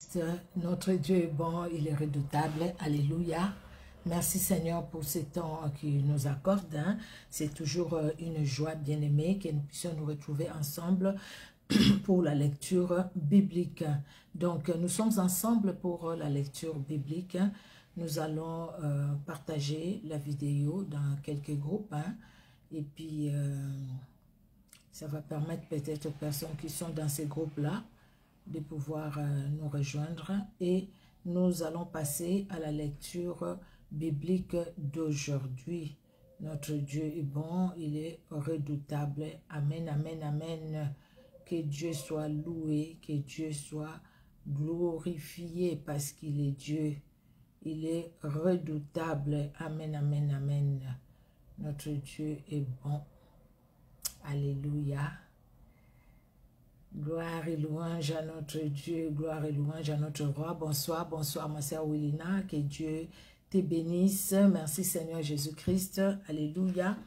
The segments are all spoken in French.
Christ, notre Dieu est bon, il est redoutable. Alléluia. Merci Seigneur pour ce temps qu'il nous accorde. C'est toujours une joie bien-aimée que nous puissions nous retrouver ensemble pour la lecture biblique. Donc nous sommes ensemble pour la lecture biblique. Nous allons partager la vidéo dans quelques groupes. Et puis ça va permettre peut-être aux personnes qui sont dans ces groupes-là de pouvoir nous rejoindre. Et nous allons passer à la lecture biblique d'aujourd'hui. Notre Dieu est bon, il est redoutable. Amen, amen, amen. Que Dieu soit loué, que Dieu soit glorifié parce qu'il est Dieu. Il est redoutable. Amen, amen, amen. Notre Dieu est bon. Alléluia. Gloire et louange à notre Dieu, gloire et louange à notre roi. Bonsoir, bonsoir ma sœur Willina, que Dieu te bénisse. Merci Seigneur Jésus-Christ, alléluia.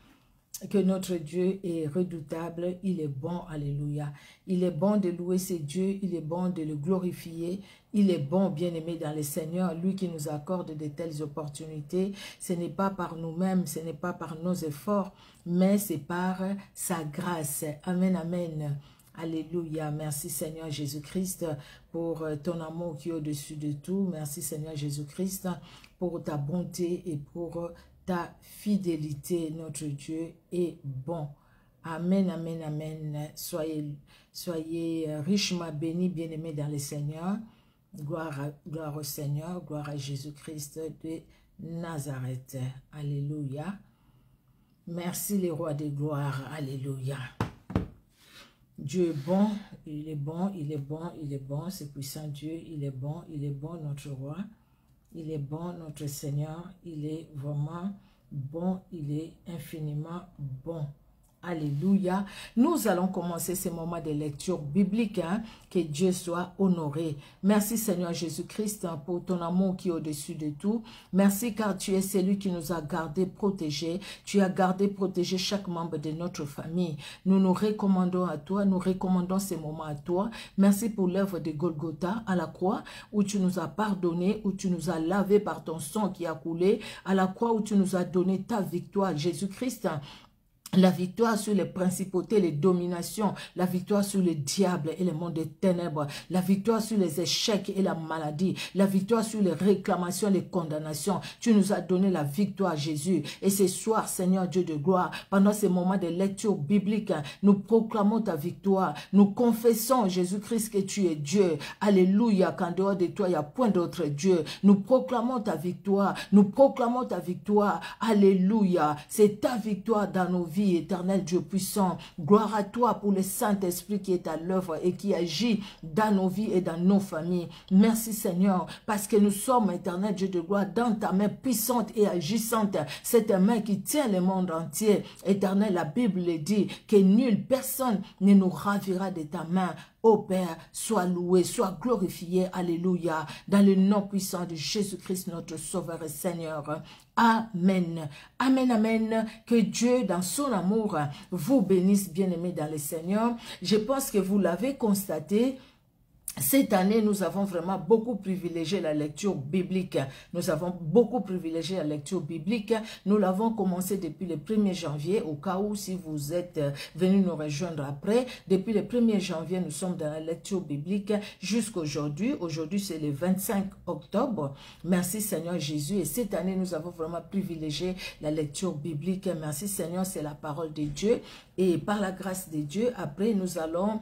Que notre Dieu est redoutable, il est bon, alléluia. Il est bon de louer ses dieux, il est bon de le glorifier. Il est bon, bien-aimé dans le Seigneur, lui qui nous accorde de telles opportunités. Ce n'est pas par nous-mêmes, ce n'est pas par nos efforts, mais c'est par sa grâce. Amen, amen. Alléluia. Merci Seigneur Jésus-Christ pour ton amour qui est au-dessus de tout. Merci Seigneur Jésus-Christ pour ta bonté et pour ta fidélité. Notre Dieu est bon. Amen, amen, amen. Soyez richement bénis, bien-aimés dans le Seigneur. Gloire au Seigneur, gloire à Jésus-Christ de Nazareth. Alléluia. Merci les rois de gloire. Alléluia. Dieu est bon, il est bon, il est bon, il est bon, c'est puissant Dieu, il est bon, notre roi, il est bon, notre Seigneur, il est vraiment bon, il est infiniment bon. Alléluia. Nous allons commencer ce moment de lecture biblique. Que Dieu soit honoré. Merci Seigneur Jésus-Christ pour ton amour qui est au-dessus de tout. Merci car tu es celui qui nous a gardés, protégés. Tu as gardé, protégé chaque membre de notre famille. Nous nous recommandons à toi. Nous recommandons ces moments à toi. Merci pour l'œuvre de Golgotha à la croix où tu nous as pardonné, où tu nous as lavé par ton sang qui a coulé. À la croix où tu nous as donné ta victoire. Jésus-Christ, la victoire sur les principautés, les dominations, la victoire sur le diable et le monde des ténèbres, la victoire sur les échecs et la maladie, la victoire sur les réclamations, les condamnations. Tu nous as donné la victoire, Jésus. Et ce soir, Seigneur Dieu de gloire, pendant ces moments de lecture biblique, nous proclamons ta victoire. Nous confessons, Jésus-Christ, que tu es Dieu. Alléluia, qu'en dehors de toi, il n'y a point d'autre Dieu. Nous proclamons ta victoire. Nous proclamons ta victoire. Alléluia. C'est ta victoire dans nos vies. Éternel Dieu puissant, gloire à toi pour le Saint-Esprit qui est à l'œuvre et qui agit dans nos vies et dans nos familles. Merci Seigneur, parce que nous sommes, éternel Dieu de gloire, dans ta main puissante et agissante, cette main qui tient le monde entier. Éternel, la Bible dit que nulle personne ne nous ravira de ta main. Ô Père, sois loué, sois glorifié, alléluia, dans le nom puissant de Jésus-Christ, notre Sauveur et Seigneur. Amen. Amen, amen. Que Dieu, dans son amour, vous bénisse, bien-aimés dans le Seigneur. Je pense que vous l'avez constaté. Cette année, nous avons vraiment beaucoup privilégié la lecture biblique. Nous avons beaucoup privilégié la lecture biblique. Nous l'avons commencé depuis le 1er janvier, au cas où si vous êtes venus nous rejoindre après. Depuis le 1er janvier, nous sommes dans la lecture biblique jusqu'à aujourd'hui. Aujourd'hui, c'est le 25 octobre. Merci Seigneur Jésus. Et cette année, nous avons vraiment privilégié la lecture biblique. Merci Seigneur, c'est la parole de Dieu. Et par la grâce de Dieu, après, nous allons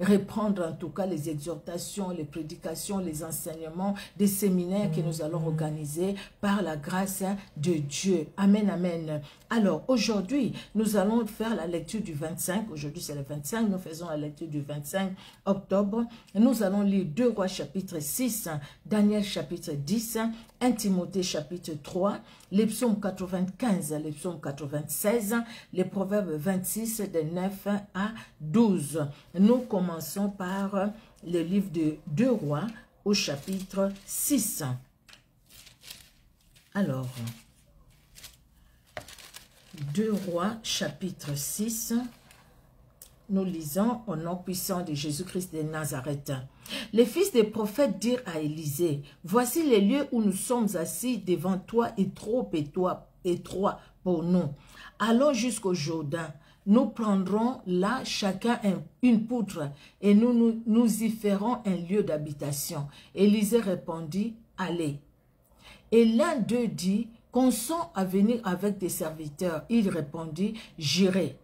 reprendre en tout cas les exhortations, les prédications, les enseignements des séminaires que nous allons organiser par la grâce de Dieu. Amen, amen. Alors aujourd'hui, nous allons faire la lecture du 25. Aujourd'hui c'est le 25, nous faisons la lecture du 25 octobre. Nous allons lire 2 Rois chapitre 6, Daniel chapitre 10, 1 Timothée chapitre 3, les psaumes 95, les psaumes 96, les proverbes 26 de 9 à 12. Nous commençons par le livre de 2 Rois au chapitre 6. Alors, 2 Rois chapitre 6, nous lisons au nom puissant de Jésus-Christ de Nazareth. Les fils des prophètes dirent à Élisée, « Voici les lieux où nous sommes assis devant toi et trop étroits pour nous. Allons jusqu'au Jourdain. Nous prendrons là chacun une poutre et nous y ferons un lieu d'habitation. » Élisée répondit, « Allez. » Et l'un d'eux dit, « Consens à venir avec tes serviteurs. » Il répondit, « J'irai. »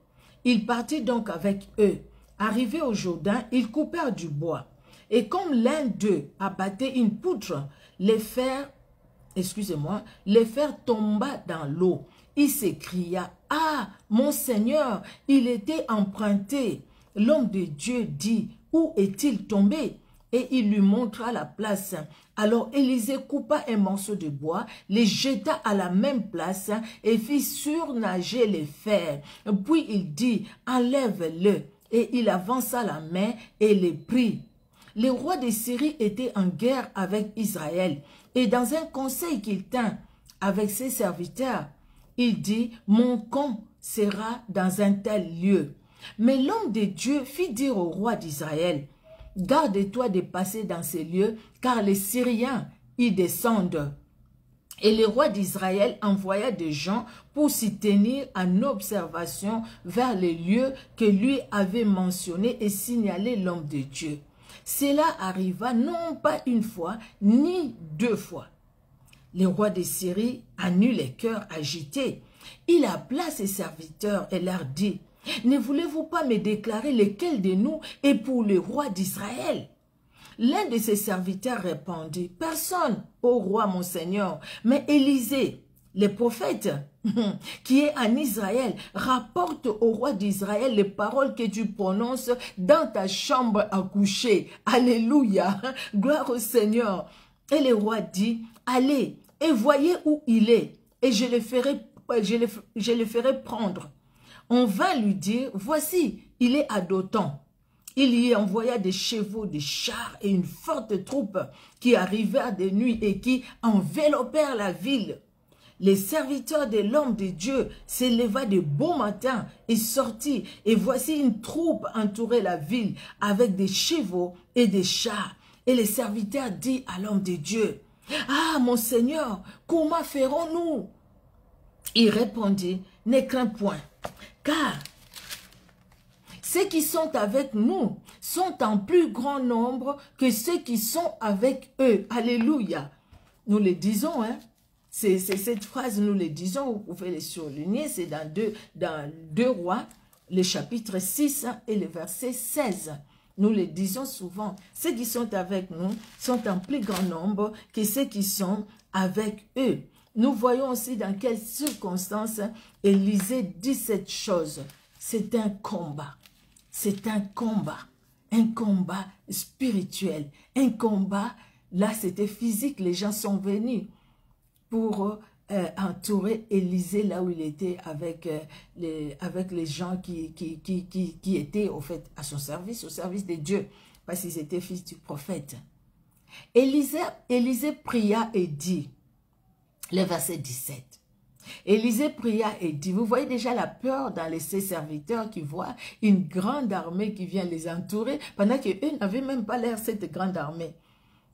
Il partit donc avec eux. Arrivé au Jourdain, ils coupèrent du bois. Et comme l'un d'eux abattait une poutre, les fers tomba dans l'eau. Il s'écria, « Ah, mon Seigneur, il était emprunté. » L'homme de Dieu dit, « Où est-il tombé ?» Et il lui montra la place. Alors Élisée coupa un morceau de bois, les jeta à la même place et fit surnager les fers. Puis il dit, « Enlève-le. » Et il avança la main et les prit. Le roi de Syrie était en guerre avec Israël. Et dans un conseil qu'il tint avec ses serviteurs, il dit, « Mon camp sera dans un tel lieu. » Mais l'homme de Dieu fit dire au roi d'Israël, « Garde-toi de passer dans ces lieux, car les Syriens y descendent. » Et le roi d'Israël envoya des gens pour s'y tenir en observation vers les lieux que lui avait mentionnés et signaler l'homme de Dieu. Cela arriva non pas une fois, ni deux fois. Le roi de Syrie en eut les cœurs agités. Il appela ses serviteurs et leur dit, « Ne voulez-vous pas me déclarer lequel de nous est pour le roi d'Israël ?» L'un de ses serviteurs répondit, « Personne, ô roi mon Seigneur, mais Élisée, le prophète, qui est en Israël, rapporte au roi d'Israël les paroles que tu prononces dans ta chambre à coucher. » Alléluia, gloire au Seigneur. Et le roi dit, « Allez et voyez où il est, et je le ferai prendre. » On vint lui dire, « Voici, il est à Dothan. » Il y envoya des chevaux, des chars et une forte troupe qui arrivèrent de nuit et qui enveloppèrent la ville. Les serviteurs de l'homme de Dieu s'éleva de beau matin et sortit, et voici une troupe entourait la ville avec des chevaux et des chars. Et les serviteurs dirent à l'homme de Dieu, « Ah, mon Seigneur, comment ferons-nous » Il répondit, « Ne crains point, car ceux qui sont avec nous sont en plus grand nombre que ceux qui sont avec eux. » Alléluia. Nous le disons, hein. C'est cette phrase, nous le disons, vous pouvez les surligner, c'est dans 2 Rois, le chapitre 6 et le verset 16. Nous le disons souvent, ceux qui sont avec nous sont en plus grand nombre que ceux qui sont avec eux. Nous voyons aussi dans quelles circonstances Élisée dit cette chose. C'est un combat. C'est un combat spirituel, un combat, là c'était physique, les gens sont venus pour entourer Élisée là où il était avec les gens qui étaient au fait à son service, au service de Dieu, parce qu'ils étaient fils du prophète. Élisée pria et dit, le verset 17, Élisée pria et dit, vous voyez déjà la peur dans ses serviteurs qui voient une grande armée qui vient les entourer, pendant qu'eux n'avaient même pas l'air cette grande armée.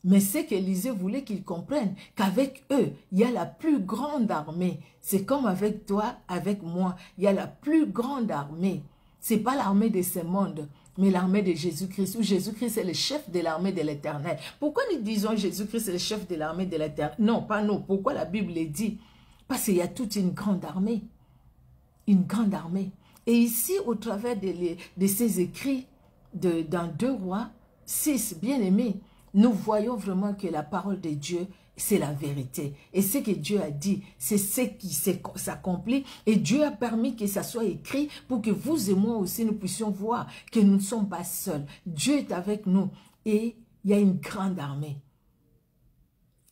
Mais c'est qu'Élisée voulait qu'ils comprennent qu'avec eux, il y a la plus grande armée. C'est comme avec toi, avec moi, il y a la plus grande armée. Ce n'est pas l'armée de ce monde, mais l'armée de Jésus-Christ, où Jésus-Christ est le chef de l'armée de l'Éternel. Pourquoi nous disons Jésus-Christ est le chef de l'armée de l'Éternel? Non, pas nous. Pourquoi la Bible le dit? Parce qu'il y a toute une grande armée. Une grande armée. Et ici, au travers de ces écrits dans 2 Rois 6, bien aimés, nous voyons vraiment que la parole de Dieu, c'est la vérité. Et ce que Dieu a dit, c'est ce qui s'accomplit. Et Dieu a permis que ça soit écrit pour que vous et moi aussi, nous puissions voir que nous ne sommes pas seuls. Dieu est avec nous et il y a une grande armée.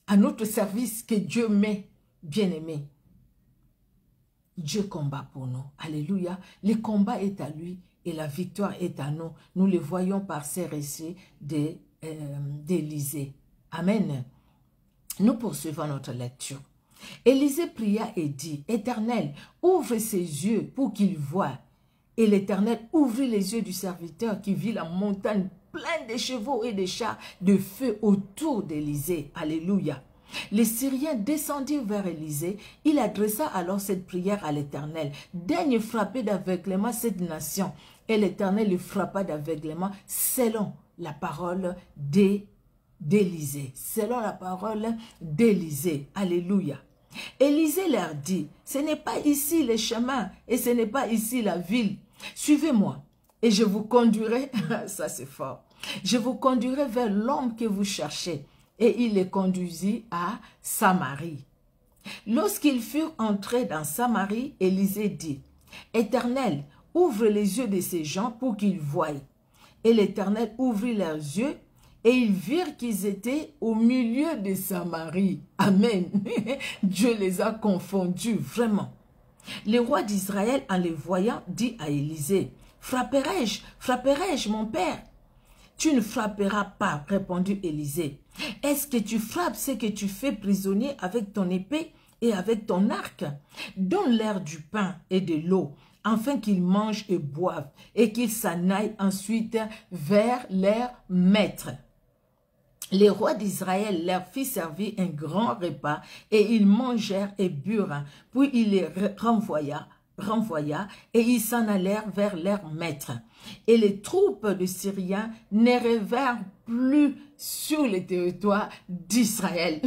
À notre service que Dieu met, bien-aimé. Dieu combat pour nous. Alléluia. Le combat est à lui et la victoire est à nous. Nous le voyons par ces récits d'Élisée. Amen. Nous poursuivons notre lecture. Élisée pria et dit, « Éternel, ouvre ses yeux pour qu'il voie. » Et l'Éternel ouvrit les yeux du serviteur qui vit la montagne plein de chevaux et de chars de feu autour d'Élysée. Alléluia. Les Syriens descendirent vers Élysée. Il adressa alors cette prière à l'Éternel. Daigne frapper d'aveuglement cette nation. Et l'Éternel le frappa d'aveuglement selon la parole d'Élysée. Selon la parole d'Élysée. Alléluia. Élisée leur dit, ce n'est pas ici les chemins et ce n'est pas ici la ville. Suivez-moi et je vous conduirai, ça c'est fort, je vous conduirai vers l'homme que vous cherchez. Et il les conduisit à Samarie. Lorsqu'ils furent entrés dans Samarie, Élisée dit, Éternel, ouvre les yeux de ces gens pour qu'ils voient. Et l'Éternel ouvrit leurs yeux et ils virent qu'ils étaient au milieu de Samarie. Amen. Dieu les a confondus, vraiment. Le roi d'Israël, en les voyant, dit à Élisée, frapperai-je, mon père? Tu ne frapperas pas, répondit Élisée. Est-ce que tu frappes ce que tu fais prisonnier avec ton épée et avec ton arc? Donne-leur du pain et de l'eau, afin qu'ils mangent et boivent, et qu'ils s'en aillent ensuite vers leur maître. Les rois d'Israël leur fit servir un grand repas, et ils mangèrent et burent. Puis il les renvoya, et ils s'en allèrent vers leur maître. Et les troupes de Syriens ne revinrent plus sur le territoire d'Israël.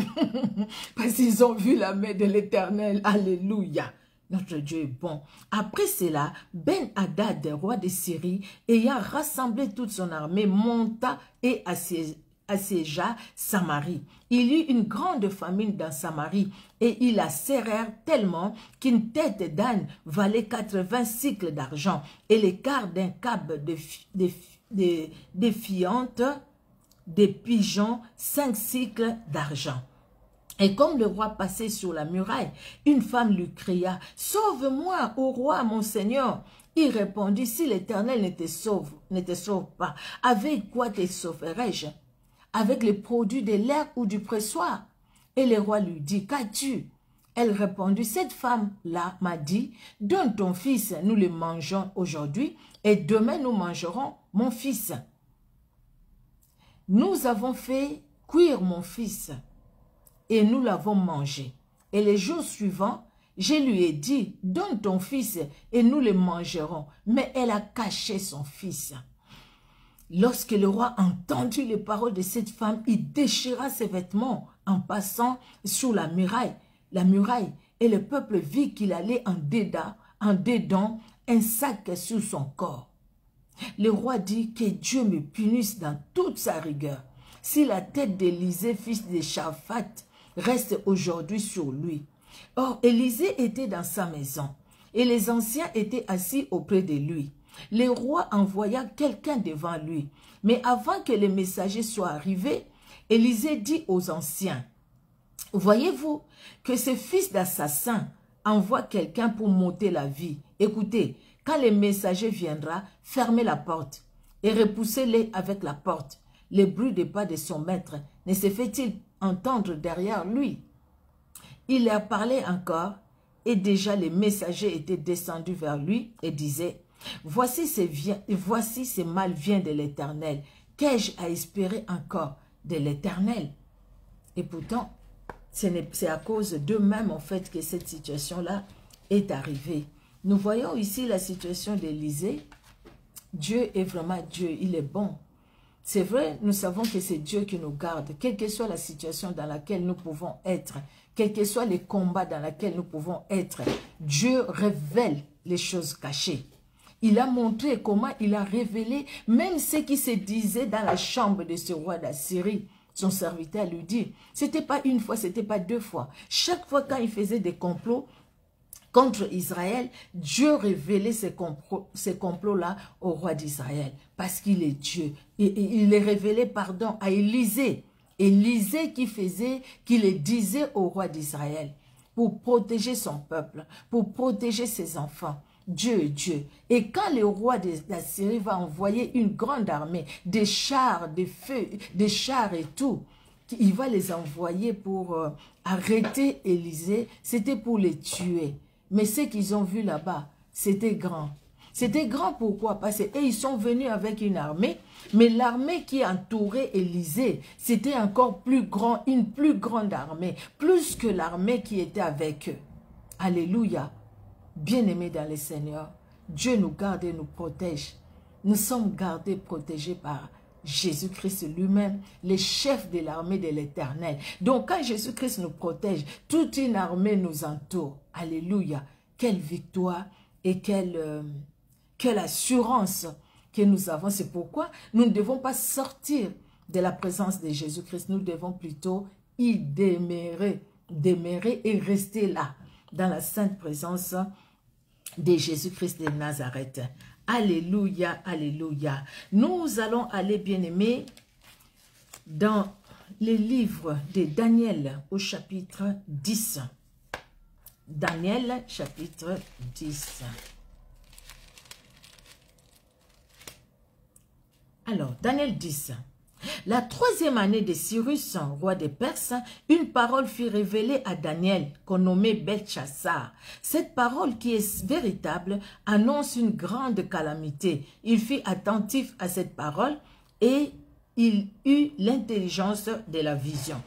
Parce qu'ils ont vu la main de l'Éternel. Alléluia. Notre Dieu est bon. Après cela, Ben-Hadad, roi de Syrie, ayant rassemblé toute son armée, monta et assiégea Samarie. Il y eut une grande famine dans Samarie et ils la serrèrent tellement qu'une tête d'âne valait 80 cycles d'argent et le quart d'un cab de fientes, des pigeons, 5 cycles d'argent. Et comme le roi passait sur la muraille, une femme lui cria, « Sauve-moi, ô roi, mon Seigneur !» Il répondit, « Si l'Éternel ne te sauve pas, avec quoi te sauverai-je? Avec les produits de l'air ou du pressoir? » Et le roi lui dit, « Qu'as-tu » Elle répondit, « Cette femme-là m'a dit, donne ton fils, nous le mangeons aujourd'hui, et demain nous mangerons mon fils. Nous avons fait cuire mon fils, et nous l'avons mangé. Et les jours suivants, je lui ai dit, donne ton fils, et nous le mangerons. Mais elle a caché son fils. » Lorsque le roi entendit les paroles de cette femme, il déchira ses vêtements en passant sous la muraille, et le peuple vit qu'il allait en dedans un sac sur son corps. Le roi dit que Dieu me punisse dans toute sa rigueur, si la tête d'Élisée, fils de Shaphat, reste aujourd'hui sur lui. Or, Élisée était dans sa maison, et les anciens étaient assis auprès de lui. Le roi envoya quelqu'un devant lui. Mais avant que les messagers soient arrivés, Élisée dit aux anciens, « Voyez-vous que ce fils d'assassin envoie quelqu'un pour m'ôter la vie. Écoutez, quand le messager viendra, fermez la porte et repoussez-les avec la porte. Le bruit des pas de son maître ne se fait-il entendre derrière lui? » Il leur parlait encore et déjà les messagers étaient descendus vers lui et disaient, « Voici ce mal vient de l'Éternel. Qu'ai-je à espérer encore de l'Éternel? » Et pourtant, c'est à cause d'eux-mêmes en fait que cette situation-là est arrivée. Nous voyons ici la situation d'Élisée. Dieu est vraiment Dieu, il est bon. C'est vrai, nous savons que c'est Dieu qui nous garde, quelle que soit la situation dans laquelle nous pouvons être, quels que soient les combats dans lesquels nous pouvons être. Dieu révèle les choses cachées. Il a montré comment il a révélé même ce qui se disait dans la chambre de ce roi d'Assyrie. Son serviteur lui dit, c'était pas une fois, c'était pas deux fois. Chaque fois quand il faisait des complots contre Israël, Dieu révélait ces complots-là au roi d'Israël. Parce qu'il est Dieu. Et il les révélait, pardon, à Élisée. Élisée qui les disait au roi d'Israël pour protéger son peuple, pour protéger ses enfants. Dieu est Dieu. Et quand le roi d'Assyrie va envoyer une grande armée, des chars, des feux, des chars et tout, il va les envoyer pour arrêter Élisée, c'était pour les tuer. Mais ce qu'ils ont vu là-bas, c'était grand. C'était grand pourquoi? Parce qu'ils sont venus avec une armée, mais l'armée qui entourait Élisée, c'était encore plus grand, une plus grande armée, plus que l'armée qui était avec eux. Alléluia. Bien-aimés dans le Seigneur, Dieu nous garde et nous protège. Nous sommes gardés, protégés par Jésus-Christ lui-même, le chef de l'armée de l'Éternel. Donc quand Jésus-Christ nous protège, toute une armée nous entoure. Alléluia. Quelle victoire et quelle assurance que nous avons. C'est pourquoi nous ne devons pas sortir de la présence de Jésus-Christ. Nous devons plutôt y demeurer et rester là, dans la sainte présence de Jésus-Christ de Nazareth. Alléluia, alléluia. Nous allons aller, bien-aimés, dans les livres de Daniel au chapitre 10. Daniel, chapitre 10. Alors, Daniel 10. La 3e année de Cyrus, roi des Perses, une parole fut révélée à Daniel, qu'on nommait Belchassar. Cette parole, qui est véritable, annonce une grande calamité. Il fut attentif à cette parole et il eut l'intelligence de la vision.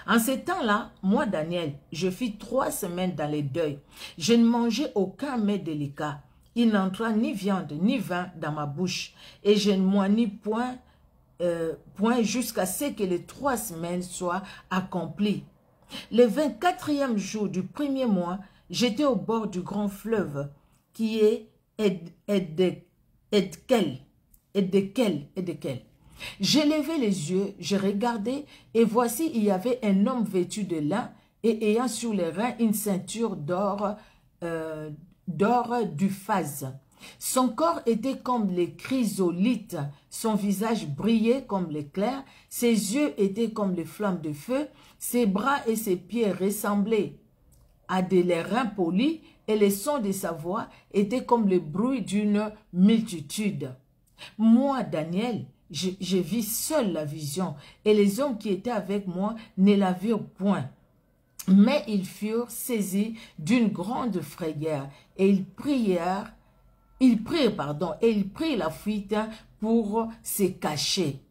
En ces temps-là, moi, Daniel, je fis 3 semaines dans les deuils. Je ne mangeais aucun mets délicat. Il n'entra ni viande ni vin dans ma bouche, et je ne moignis point jusqu'à ce que les 3 semaines soient accomplies. Le 24e jour du 1er mois, j'étais au bord du grand fleuve qui est Edkel. J'ai levé les yeux, j'ai regardé, et voici, il y avait un homme vêtu de lin et ayant sur les reins une ceinture d'or du phase. Son corps était comme les chrysolites, son visage brillait comme l'éclair, ses yeux étaient comme les flammes de feu, ses bras et ses pieds ressemblaient à des reins polis, et les sons de sa voix étaient comme le bruit d'une multitude. Moi, Daniel, je vis seul la vision, et les hommes qui étaient avec moi ne la virent point. Mais ils furent saisis d'une grande frayeur, et ils prirent la fuite pour se cacher.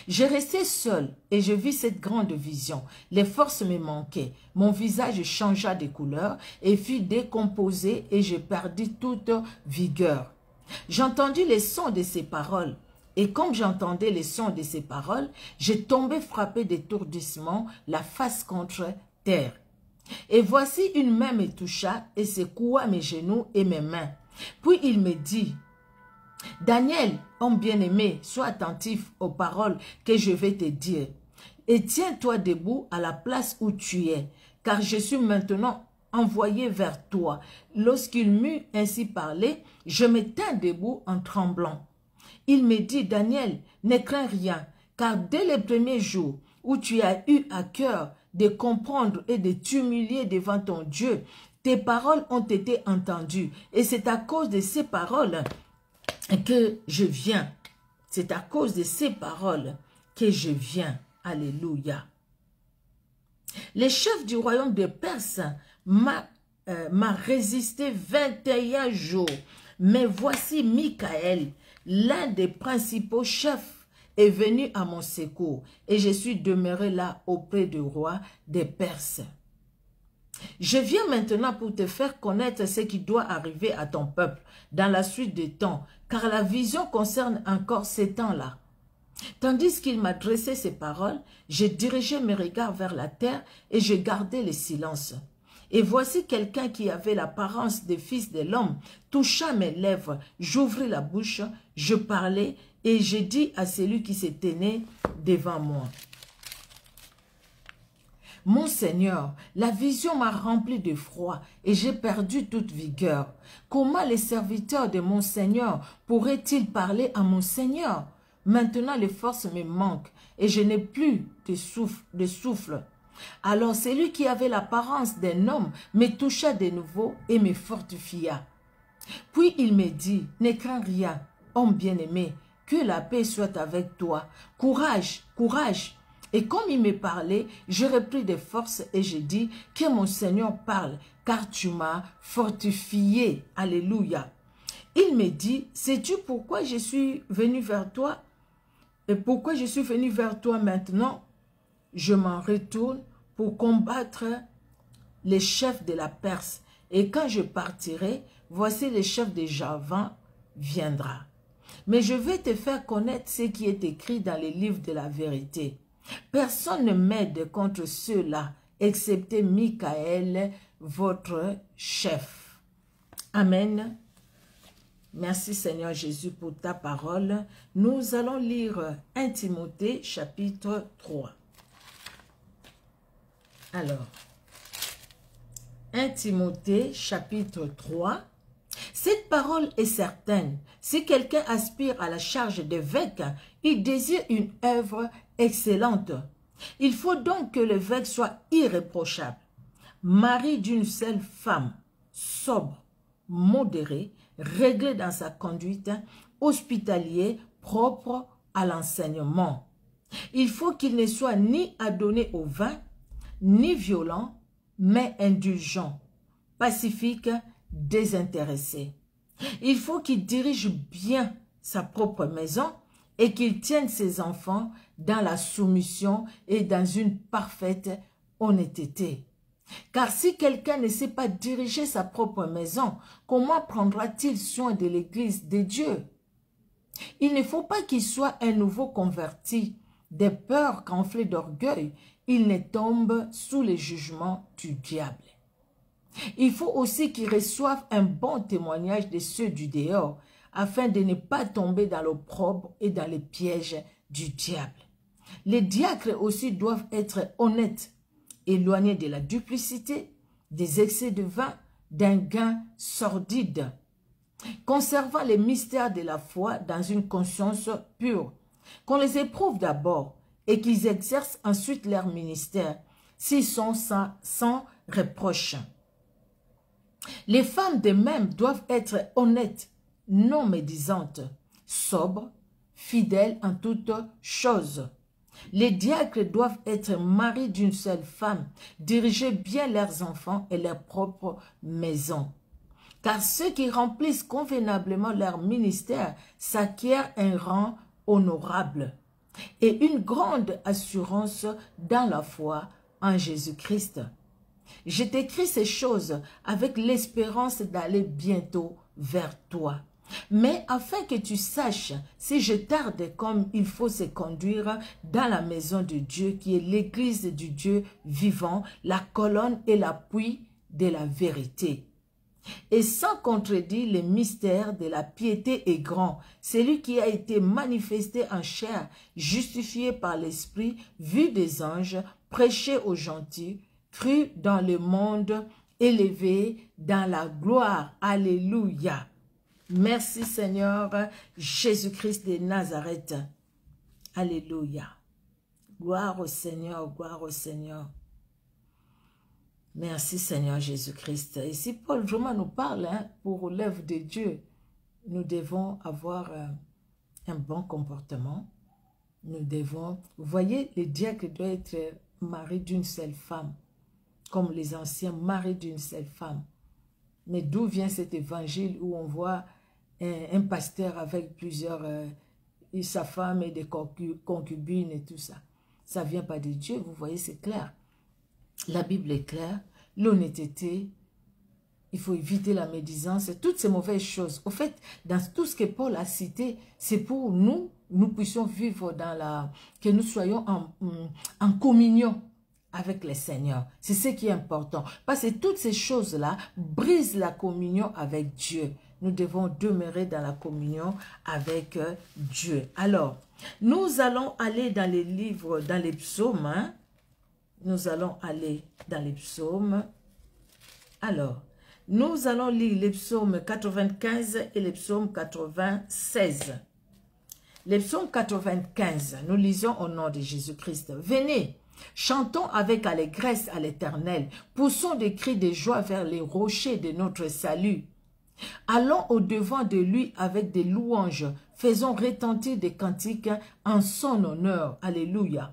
Je restai seul et je vis cette grande vision. Les forces me manquaient. Mon visage changea de couleur et fut décomposé et je perdis toute vigueur. J'entendis les sons de ces paroles. Et comme j'entendais les sons de ces paroles, je tombais frappé d'étourdissement, la face contre terre. Et voici une main me toucha et secoua mes genoux et mes mains. Puis il me dit, « Daniel, homme bien-aimé, sois attentif aux paroles que je vais te dire. Et tiens-toi debout à la place où tu es, car je suis maintenant envoyé vers toi. » Lorsqu'il m'eut ainsi parlé, je me tins debout en tremblant. Il me dit, « Daniel, ne crains rien, car dès le premier jour où tu as eu à cœur de comprendre et de t'humilier devant ton Dieu, tes paroles ont été entendues. Et c'est à cause de ces paroles que je viens. C'est à cause de ces paroles que je viens. » Alléluia. Le chef du royaume de Perse m'a résisté 21 jours. Mais voici Michael, l'un des principaux chefs, est venu à mon secours. Et je suis demeuré là auprès du roi des Perses. Je viens maintenant pour te faire connaître ce qui doit arriver à ton peuple dans la suite des temps, car la vision concerne encore ces temps-là. Tandis qu'il m'adressait ces paroles, j'ai dirigé mes regards vers la terre et j'ai gardé le silence. Et voici quelqu'un qui avait l'apparence des fils de l'homme, toucha mes lèvres, j'ouvris la bouche, je parlais et j'ai dit à celui qui se tenait devant moi. Mon Seigneur, la vision m'a rempli de froid et j'ai perdu toute vigueur. Comment les serviteurs de mon Seigneur pourraient-ils parler à mon Seigneur? Maintenant les forces me manquent et je n'ai plus de souffle. Alors celui qui avait l'apparence d'un homme me toucha de nouveau et me fortifia. Puis il me dit, ne crains rien, homme bien-aimé, que la paix soit avec toi. Courage, courage. Et comme il me parlait, je repris des forces et je dis, que mon Seigneur parle, car tu m'as fortifié. Alléluia. Il me dit, sais-tu pourquoi je suis venu vers toi? Et pourquoi je suis venu vers toi maintenant? Je m'en retourne pour combattre les chefs de la Perse. Et quand je partirai, voici le chef de Javan viendra. Mais je vais te faire connaître ce qui est écrit dans les livres de la vérité. Personne ne m'aide contre ceux-là, excepté Michaël, votre chef. Amen. Merci Seigneur Jésus pour ta parole. Nous allons lire 1 Timothée chapitre 3. Alors, 1 Timothée chapitre 3. Cette parole est certaine. Si quelqu'un aspire à la charge d'évêque, il désire une œuvre excellente. Il faut donc que l'évêque soit irréprochable, mari d'une seule femme, sobre, modéré, réglé dans sa conduite, hospitalier, propre à l'enseignement. Il faut qu'il ne soit ni adonné au vin, ni violent, mais indulgent, pacifique, désintéressé. Il faut qu'il dirige bien sa propre maison et qu'il tienne ses enfants dans la soumission et dans une parfaite honnêteté. Car si quelqu'un ne sait pas diriger sa propre maison, comment prendra-t-il soin de l'Église de Dieu? Il ne faut pas qu'il soit un nouveau converti, des peurs gonflées d'orgueil, il ne tombe sous les jugements du diable. Il faut aussi qu'il reçoive un bon témoignage de ceux du dehors, afin de ne pas tomber dans l'opprobre et dans les pièges du diable. Les diacres aussi doivent être honnêtes, éloignés de la duplicité, des excès de vin, d'un gain sordide, conservant les mystères de la foi dans une conscience pure, qu'on les éprouve d'abord et qu'ils exercent ensuite leur ministère, s'ils sont sans reproche. Les femmes de même doivent être honnêtes, non médisantes, sobres, fidèles en toutes choses. Les diacres doivent être maris d'une seule femme, diriger bien leurs enfants et leur propre maison. Car ceux qui remplissent convenablement leur ministère s'acquièrent un rang honorable et une grande assurance dans la foi en Jésus-Christ. Je t'écris ces choses avec l'espérance d'aller bientôt vers toi. Mais afin que tu saches si je tarde comme il faut se conduire dans la maison de Dieu qui est l'église du Dieu vivant, la colonne et l'appui de la vérité. Et sans contredire le mystère de la piété est grand, celui qui a été manifesté en chair, justifié par l'Esprit, vu des anges, prêché aux gentils, cru dans le monde, élevé dans la gloire. Alléluia. Merci Seigneur Jésus-Christ de Nazareth. Alléluia. Gloire au Seigneur, gloire au Seigneur. Merci Seigneur Jésus-Christ. Ici Paul vraiment nous parle pour l'œuvre de Dieu. Nous devons avoir un bon comportement. Nous devons, vous voyez, les diacres doivent être mariés d'une seule femme, comme les anciens maris d'une seule femme. Mais d'où vient cet évangile où on voit un pasteur avec plusieurs, sa femme et des concubines et tout ça? Ça ne vient pas de Dieu, vous voyez, c'est clair. La Bible est claire, l'honnêteté, il faut éviter la médisance, toutes ces mauvaises choses. Au fait, dans tout ce que Paul a cité, c'est pour nous puissions vivre que nous soyons en communion avec le Seigneur. C'est ce qui est important. Parce que toutes ces choses-là brisent la communion avec Dieu. Nous devons demeurer dans la communion avec Dieu. Alors, nous allons aller dans les livres, dans les psaumes. Nous allons aller dans les psaumes. Alors, nous allons lire les psaumes 95 et les psaumes 96. Les psaumes 95, nous lisons au nom de Jésus-Christ. Venez, chantons avec allégresse à l'Éternel, poussons des cris de joie vers les rochers de notre salut. Allons au-devant de lui avec des louanges, faisons retentir des cantiques en son honneur. Alléluia.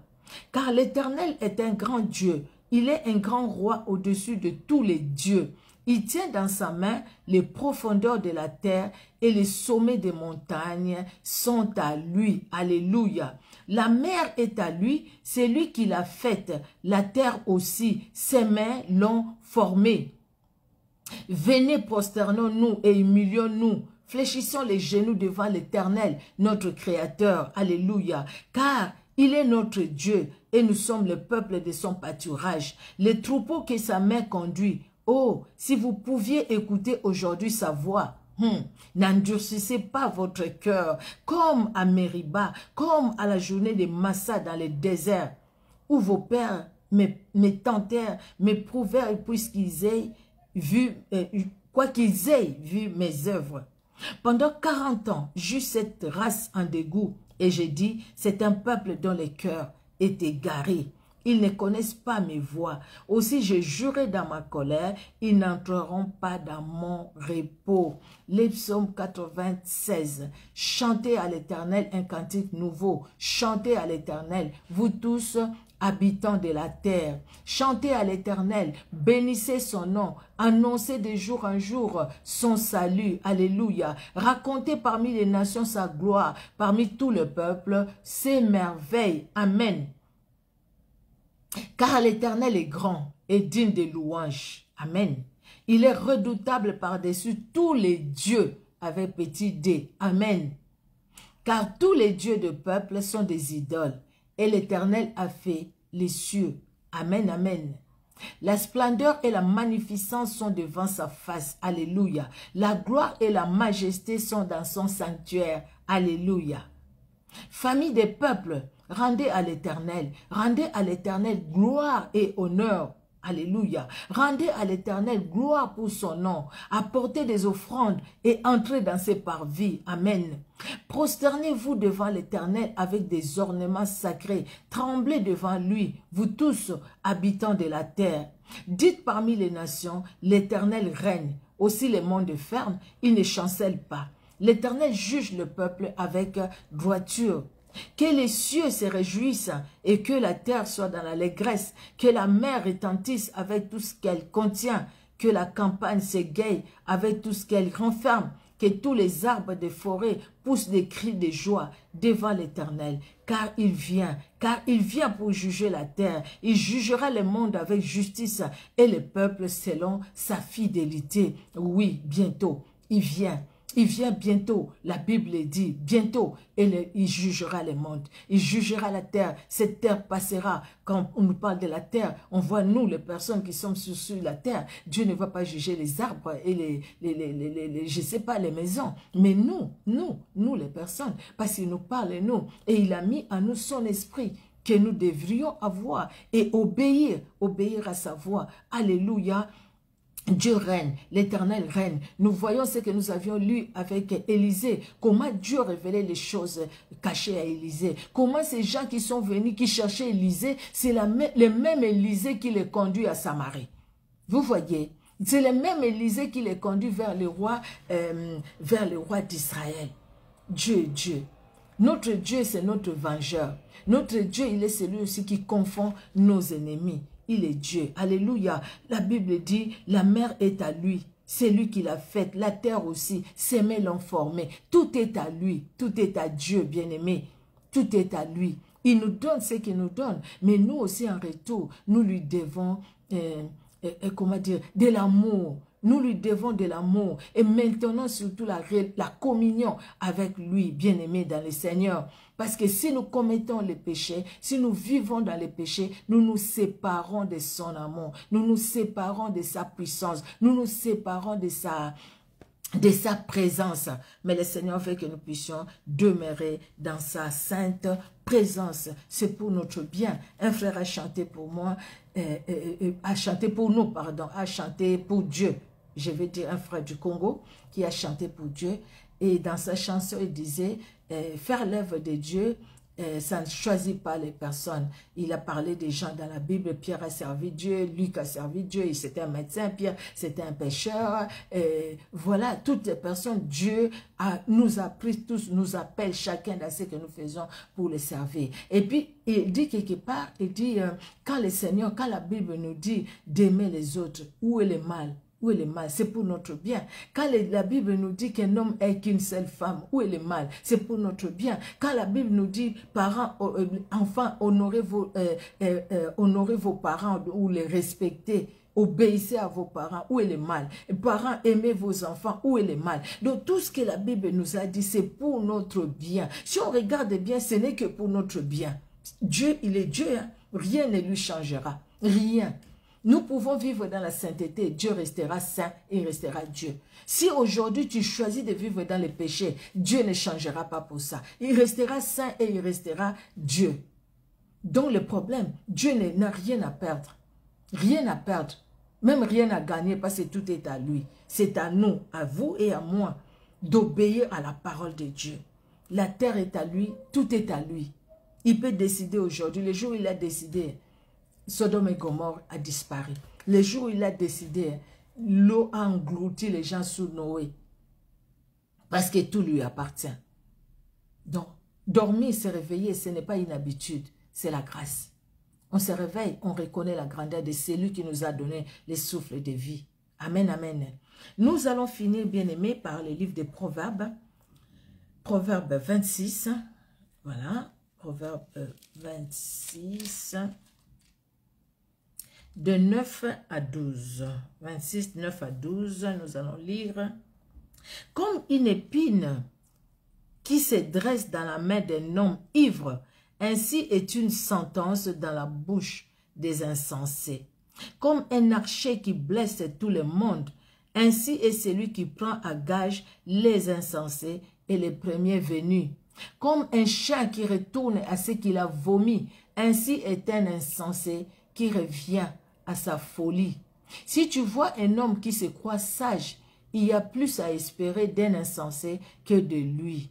Car l'Éternel est un grand Dieu, il est un grand roi au-dessus de tous les dieux. Il tient dans sa main les profondeurs de la terre et les sommets des montagnes sont à lui. Alléluia. La mer est à lui, c'est lui qui l'a faite. La terre aussi, ses mains l'ont formée. Venez, prosternons-nous et humilions-nous. Fléchissons les genoux devant l'Éternel, notre Créateur. Alléluia. Car il est notre Dieu et nous sommes le peuple de son pâturage, les troupeaux que sa main conduit. Oh, si vous pouviez écouter aujourd'hui sa voix. N'endurcissez pas votre cœur comme à Mériba, comme à la journée de Massa dans le désert, où vos pères me tentèrent, m'éprouvèrent puisqu'ils aient vu, quoi qu'ils aient vu mes œuvres. Pendant 40 ans, j'eus cette race en dégoût, et j'ai dit, c'est un peuple dont le cœur est égaré. Ils ne connaissent pas mes voies. Aussi, je jurai dans ma colère, ils n'entreront pas dans mon repos. Les psaumes 96. Chantez à l'Éternel un cantique nouveau. Chantez à l'Éternel, vous tous, habitants de la terre. Chantez à l'Éternel, bénissez son nom, annoncez de jour en jour son salut. Alléluia. Racontez parmi les nations sa gloire, parmi tout le peuple ses merveilles. Amen. Car l'Éternel est grand et digne de louange. Amen. Il est redoutable par-dessus tous les dieux avec petit d. Amen. Car tous les dieux de peuple sont des idoles et l'Éternel a fait les cieux. Amen, amen. La splendeur et la magnificence sont devant sa face. Alléluia. La gloire et la majesté sont dans son sanctuaire. Alléluia. Famille des peuples, rendez à l'Éternel gloire et honneur. Alléluia. Rendez à l'Éternel gloire pour son nom. Apportez des offrandes et entrez dans ses parvis. Amen. Prosternez-vous devant l'Éternel avec des ornements sacrés. Tremblez devant lui, vous tous, habitants de la terre. Dites parmi les nations, l'Éternel règne. Aussi les mondes fermes, il ne chancelle pas. L'Éternel juge le peuple avec droiture. Que les cieux se réjouissent et que la terre soit dans l'allégresse, que la mer retentisse avec tout ce qu'elle contient, que la campagne s'égaye avec tout ce qu'elle renferme, que tous les arbres des forêts poussent des cris de joie devant l'Éternel, car il vient pour juger la terre, il jugera le monde avec justice et le peuple selon sa fidélité. Oui, bientôt, il vient. Il vient bientôt, la Bible dit, bientôt, et il jugera le monde, il jugera la terre, cette terre passera. Quand on nous parle de la terre, on voit nous, les personnes qui sommes sur la terre, Dieu ne va pas juger les arbres et je sais pas, les maisons, mais nous les personnes, parce qu'il nous parle nous, et il a mis en nous son esprit, que nous devrions avoir et obéir à sa voix. Alléluia. Dieu règne, l'Éternel règne. Nous voyons ce que nous avions lu avec Élisée, comment Dieu révélait les choses cachées à Élisée. Comment ces gens qui sont venus, qui cherchaient Élisée, c'est le même Élisée qui les conduit à Samarie. Vous voyez, c'est le même Élisée qui les conduit vers le roi d'Israël. Dieu. Notre Dieu, c'est notre vengeur. Notre Dieu, il est celui aussi qui confond nos ennemis. Il est Dieu. Alléluia. La Bible dit, la mer est à lui. C'est lui qui l'a faite. La terre aussi. Ses mains l'ont formée. Tout est à lui. Tout est à Dieu, bien-aimé. Tout est à lui. Il nous donne ce qu'il nous donne. Mais nous aussi, en retour, nous lui devons, comment dire, de l'amour. Nous lui devons de l'amour. Et maintenant, surtout, la communion avec lui, bien-aimé dans le Seigneur. Parce que si nous commettons les péchés, si nous vivons dans les péchés, nous nous séparons de son amour. Nous nous séparons de sa puissance. Nous nous séparons de sa présence. Mais le Seigneur veut que nous puissions demeurer dans sa sainte présence. C'est pour notre bien. Un frère a chanté pour moi, a chanté pour nous, pardon, a chanté pour Dieu. Je vais dire un frère du Congo qui a chanté pour Dieu. Et dans sa chanson, il disait, faire l'œuvre de Dieu, ça ne choisit pas les personnes. Il a parlé des gens dans la Bible. Pierre a servi Dieu, Luc a servi Dieu, c'était un médecin, Pierre c'était un pécheur. Voilà, toutes les personnes, Dieu nous a pris tous, nous appelle chacun dans ce que nous faisons pour le servir. Et puis, il dit quelque part, il dit, quand le Seigneur, quand la Bible nous dit d'aimer les autres, où est le mal? où est le mal? C'est pour notre bien. Quand la Bible nous dit qu'un homme est qu'une seule femme, où est le mal? C'est pour notre bien. Quand la Bible nous dit, parents, enfants, honorez vos parents ou les respecter, obéissez à vos parents, où est le mal? Parents, aimez vos enfants, où est le mal? Donc tout ce que la Bible nous a dit, c'est pour notre bien. Si on regarde bien, ce n'est que pour notre bien. Dieu, il est Dieu, hein? Rien ne lui changera, rien. Nous pouvons vivre dans la sainteté, Dieu restera saint et il restera Dieu. Si aujourd'hui tu choisis de vivre dans le péché, Dieu ne changera pas pour ça. Il restera saint et il restera Dieu. Donc le problème, Dieu n'a rien à perdre. Rien à perdre. Même rien à gagner parce que tout est à lui. C'est à nous, à vous et à moi, d'obéir à la parole de Dieu. La terre est à lui, tout est à lui. Il peut décider aujourd'hui, le jour où il a décidé, Sodome et Gomorrhe a disparu. Le jour où il a décidé, l'eau a englouti les gens sous Noé. Parce que tout lui appartient. Donc, dormir, se réveiller, ce n'est pas une habitude, c'est la grâce. On se réveille, on reconnaît la grandeur de celui qui nous a donné les souffles de vie. Amen, amen. Nous allons finir, bien-aimés, par le livre des Proverbes. Proverbe 26. Voilà, Proverbe 26. De 9 à 12. 26, 9 à 12, nous allons lire. Comme une épine qui se dresse dans la main d'un homme ivre, ainsi est une sentence dans la bouche des insensés. Comme un archer qui blesse tout le monde, ainsi est celui qui prend à gage les insensés et les premiers venus. Comme un chat qui retourne à ce qu'il a vomi, ainsi est un insensé qui revient à sa folie. Si tu vois un homme qui se croit sage, il y a plus à espérer d'un insensé que de lui.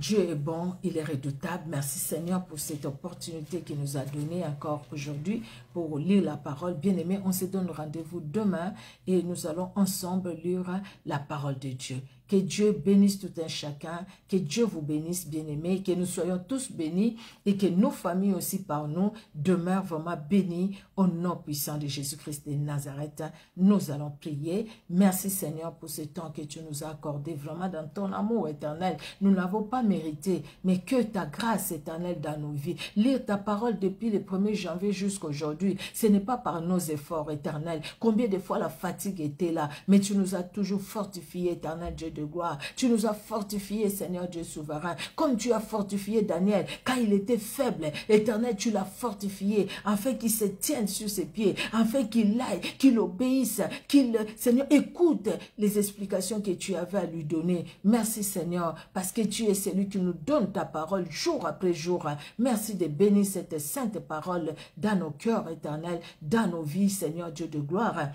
Dieu est bon, il est redoutable. Merci Seigneur pour cette opportunité qu'il nous a donnée encore aujourd'hui pour lire la parole. Bien-aimés, on se donne rendez-vous demain et nous allons ensemble lire la parole de Dieu. Que Dieu bénisse tout un chacun, que Dieu vous bénisse, bien-aimés, que nous soyons tous bénis et que nos familles aussi par nous demeurent vraiment bénies au nom puissant de Jésus-Christ de Nazareth. Nous allons prier. Merci Seigneur pour ce temps que tu nous as accordé vraiment dans ton amour éternel. Nous n'avons pas mérité, mais que ta grâce éternelle dans nos vies. Lire ta parole depuis le 1er janvier jusqu'à aujourd'hui, ce n'est pas par nos efforts éternels. Combien de fois la fatigue était là, mais tu nous as toujours fortifiés, éternel Dieu de gloire. Tu nous as fortifiés, Seigneur Dieu souverain, comme tu as fortifié Daniel quand il était faible. Éternel, tu l'as fortifié afin qu'il se tienne sur ses pieds, afin qu'il aille, qu'il obéisse, qu'il, Seigneur, écoute les explications que tu avais à lui donner. Merci Seigneur, parce que tu es celui qui nous donne ta parole jour après jour. Merci de bénir cette sainte parole dans nos cœurs éternels, dans nos vies, Seigneur Dieu de gloire.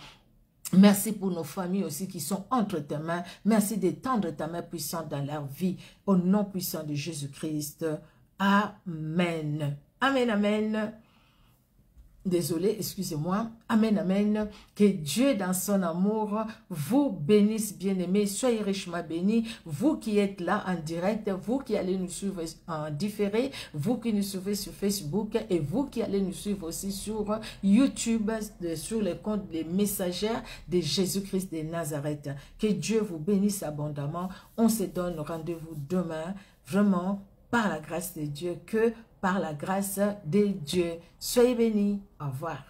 Merci pour nos familles aussi qui sont entre tes mains. Merci d'étendre ta main puissante dans leur vie. Au nom puissant de Jésus-Christ. Amen. Amen, amen. Désolé, excusez-moi. Amen, amen. Que Dieu dans son amour vous bénisse, bien-aimés. Soyez richement bénis. Vous qui êtes là en direct, vous qui allez nous suivre en différé, vous qui nous suivez sur Facebook et vous qui allez nous suivre aussi sur YouTube, sur le compte des messagères de Jésus-Christ de Nazareth. Que Dieu vous bénisse abondamment. On se donne rendez-vous demain, vraiment par la grâce de Dieu, que par la grâce de Dieu. Soyez bénis. Au revoir.